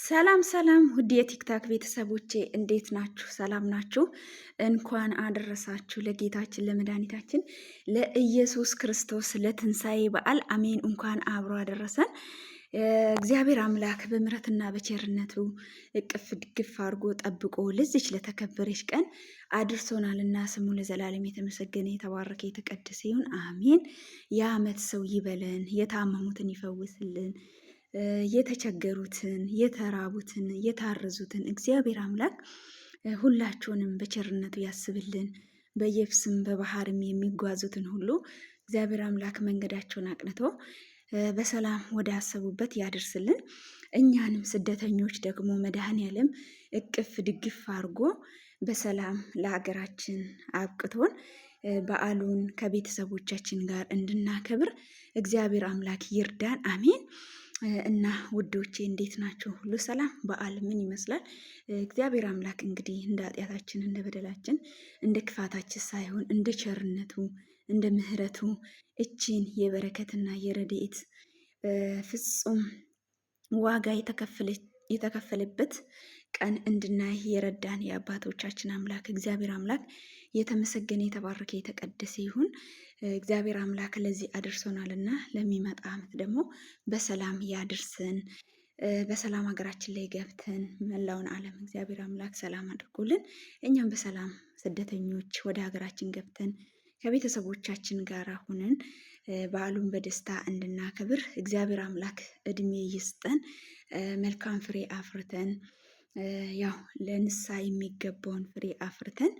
ሰላም ሰላም ውድ የቲክታክ ቤተሰቦቼ እንዴት ናችሁ? ሰላም ናችሁ? እንኳን አደረሳችሁ ለጌታችን ለመድኃኒታችን ለኢየሱስ ክርስቶስ ለትንሣኤ በዓል አሜን። እንኳን አብሮ አደረሰን። እግዚአብሔር አምላክ በምሕረትና በቸርነቱ እቅፍ ድግፍ አድርጎ ጠብቆ ለዚች ለተከበረች ቀን አድርሶናልና ስሙ ለዘላለም የተመሰገነ የተባረከ የተቀደሰ ይሁን አሜን። የዓመት ሰው ይበለን፣ የታመሙትን ይፈውስልን፣ የተቸገሩትን የተራቡትን የታረዙትን እግዚአብሔር አምላክ ሁላችሁንም በቸርነቱ ያስብልን። በየብስም በባህርም የሚጓዙትን ሁሉ እግዚአብሔር አምላክ መንገዳቸውን አቅንቶ በሰላም ወደ አሰቡበት ያደርስልን። እኛንም ስደተኞች ደግሞ መድኃኔዓለም እቅፍ ድግፍ አድርጎ በሰላም ለሀገራችን አብቅቶን በዓሉን ከቤተሰቦቻችን ጋር እንድናከብር እግዚአብሔር አምላክ ይርዳን። አሜን። እና ውዶቼ እንዴት ናቸው? ሁሉ ሰላም? በዓል ምን ይመስላል? እግዚአብሔር አምላክ እንግዲህ እንደ ኃጢአታችን እንደ በደላችን እንደ ክፋታችን ሳይሆን እንደ ቸርነቱ እንደ ምሕረቱ እችን የበረከትና የረድኤት ፍጹም ዋጋ የተከፈለበት ቀን እንድናይ የረዳን የአባቶቻችን አምላክ እግዚአብሔር አምላክ የተመሰገነ የተባረከ የተቀደሰ ይሁን። እግዚአብሔር አምላክ ለዚህ አድርሶናልና ለሚመጣ ዓመት ደግሞ በሰላም ያድርሰን። በሰላም ሀገራችን ላይ ገብተን መላውን ዓለም እግዚአብሔር አምላክ ሰላም አድርጎልን እኛም በሰላም ስደተኞች ወደ ሀገራችን ገብተን ከቤተሰቦቻችን ጋር ሁነን በዓሉን በደስታ እንድናከብር እግዚአብሔር አምላክ እድሜ ይስጠን። መልካም ፍሬ አፍርተን ያው ለንሳ የሚገባውን ፍሬ አፍርተን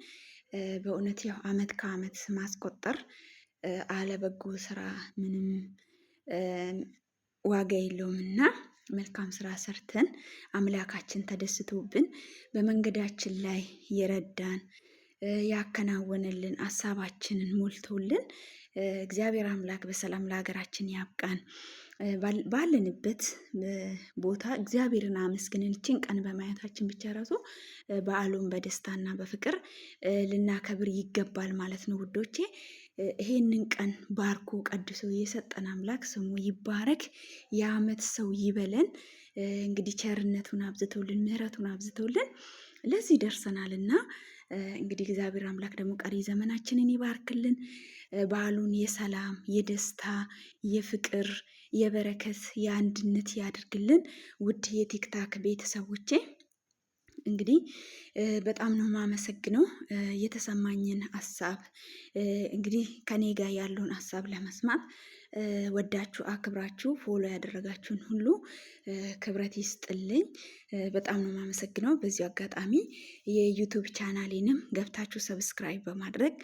በእውነት ያው ዓመት ከዓመት ማስቆጠር አለበጎ ስራ ምንም ዋጋ የለውምና መልካም ስራ ሰርተን አምላካችን ተደስቶብን በመንገዳችን ላይ የረዳን ያከናወነልን ሀሳባችንን ሞልቶልን እግዚአብሔር አምላክ በሰላም ለሀገራችን ያብቃን። ባለንበት ቦታ እግዚአብሔርን አመስግነን ይችን ቀን በማየታችን ብቻ ራሱ በዓሉን በደስታና በፍቅር ልናከብር ይገባል ማለት ነው ውዶቼ። ይሄንን ቀን ባርኮ ቀድሶ የሰጠን አምላክ ስሙ ይባረክ። የዓመት ሰው ይበለን። እንግዲህ ቸርነቱን አብዝተውልን ምሕረቱን አብዝተውልን ለዚህ ደርሰናልና እንግዲህ እግዚአብሔር አምላክ ደግሞ ቀሪ ዘመናችንን ይባርክልን። በዓሉን የሰላም የደስታ የፍቅር የበረከት የአንድነት ያድርግልን። ውድ የቲክታክ ቤተሰቦቼ እንግዲህ በጣም ነው የማመሰግነው የተሰማኝን ሀሳብ እንግዲህ ከኔ ጋር ያለውን ሀሳብ ለመስማት ወዳችሁ አክብራችሁ ፎሎ ያደረጋችሁን ሁሉ ክብረት ይስጥልኝ። በጣም ነው የማመሰግነው። በዚሁ አጋጣሚ የዩቱብ ቻናሌንም ገብታችሁ ሰብስክራይብ በማድረግ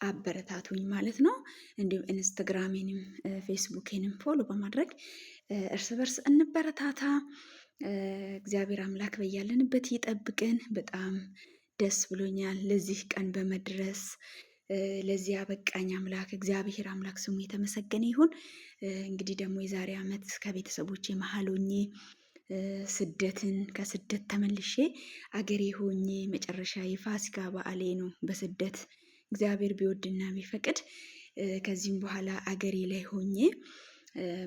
አበረታቱኝ ማለት ነው። እንዲሁም ኢንስታግራሜንም ፌስቡኬንም ፎሎ በማድረግ እርስ በርስ እንበረታታ። እግዚአብሔር አምላክ በያለንበት ይጠብቅን። በጣም ደስ ብሎኛል ለዚህ ቀን በመድረስ ለዚህ አበቃኝ አምላክ እግዚአብሔር አምላክ ስሙ የተመሰገነ ይሁን። እንግዲህ ደግሞ የዛሬ ዓመት ከቤተሰቦቼ መሀል ሆኜ ስደትን ከስደት ተመልሼ አገሬ ሆኜ መጨረሻ የፋሲካ በዓሌ ነው በስደት እግዚአብሔር ቢወድና ቢፈቅድ ከዚህም በኋላ አገሬ ላይ ሆኜ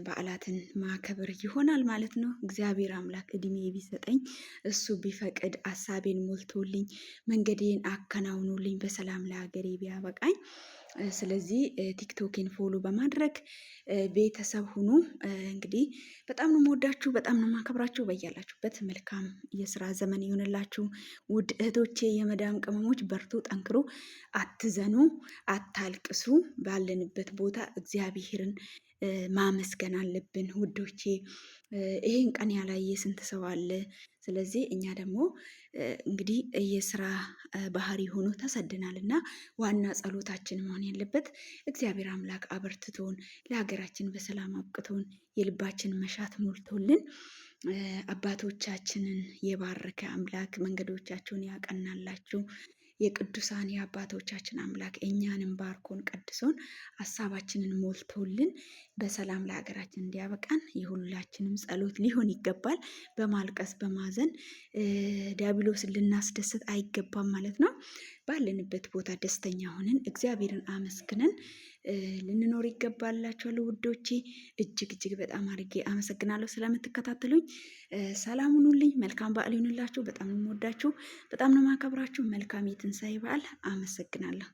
በዓላትን ማከበር ይሆናል ማለት ነው። እግዚአብሔር አምላክ እድሜ ቢሰጠኝ እሱ ቢፈቅድ ሀሳቤን ሞልቶልኝ መንገዴን አከናውኖልኝ በሰላም ለሀገሬ ቢያበቃኝ ስለዚህ ቲክቶኬን ፎሎ በማድረግ ቤተሰብ ሁኑ። እንግዲህ በጣም ነው የምወዳችሁ፣ በጣም ነው የማከብራችሁ። በያላችሁበት መልካም የስራ ዘመን ይሆንላችሁ። ውድ እህቶቼ የመዳም ቅመሞች በርቱ፣ ጠንክሩ፣ አትዘኑ፣ አታልቅሱ። ባለንበት ቦታ እግዚአብሔርን ማመስገን አለብን ውዶቼ። ይሄን ቀን ያላየ ስንት ሰው አለ። ስለዚህ እኛ ደግሞ እንግዲህ የስራ ባህሪ ሆኖ ተሰድናል እና ዋና ጸሎታችን መሆን ያለበት እግዚአብሔር አምላክ አበርትቶን ለሀገራችን በሰላም አብቅቶን የልባችን መሻት ሞልቶልን አባቶቻችንን የባረከ አምላክ መንገዶቻቸውን ያቀናላችሁ የቅዱሳን የአባቶቻችን አምላክ እኛንም ባርኮን ቀድሶን ሀሳባችንን ሞልቶልን በሰላም ለሀገራችን እንዲያበቃን የሁላችንም ጸሎት ሊሆን ይገባል። በማልቀስ በማዘን ዲያብሎስን ልናስደስት አይገባም ማለት ነው። ባለንበት ቦታ ደስተኛ ሆነን እግዚአብሔርን አመስግነን ልንኖር ይገባላችኋለሁ ውዶቼ። እጅግ እጅግ በጣም አድርጌ አመሰግናለሁ ስለምትከታተሉኝ። ሰላም ሁኑልኝ። መልካም በዓል ይሁንላችሁ። በጣም ነው የምወዳችሁ፣ በጣም ነው የማከብራችሁ። መልካም የትንሣኤ በዓል። አመሰግናለሁ።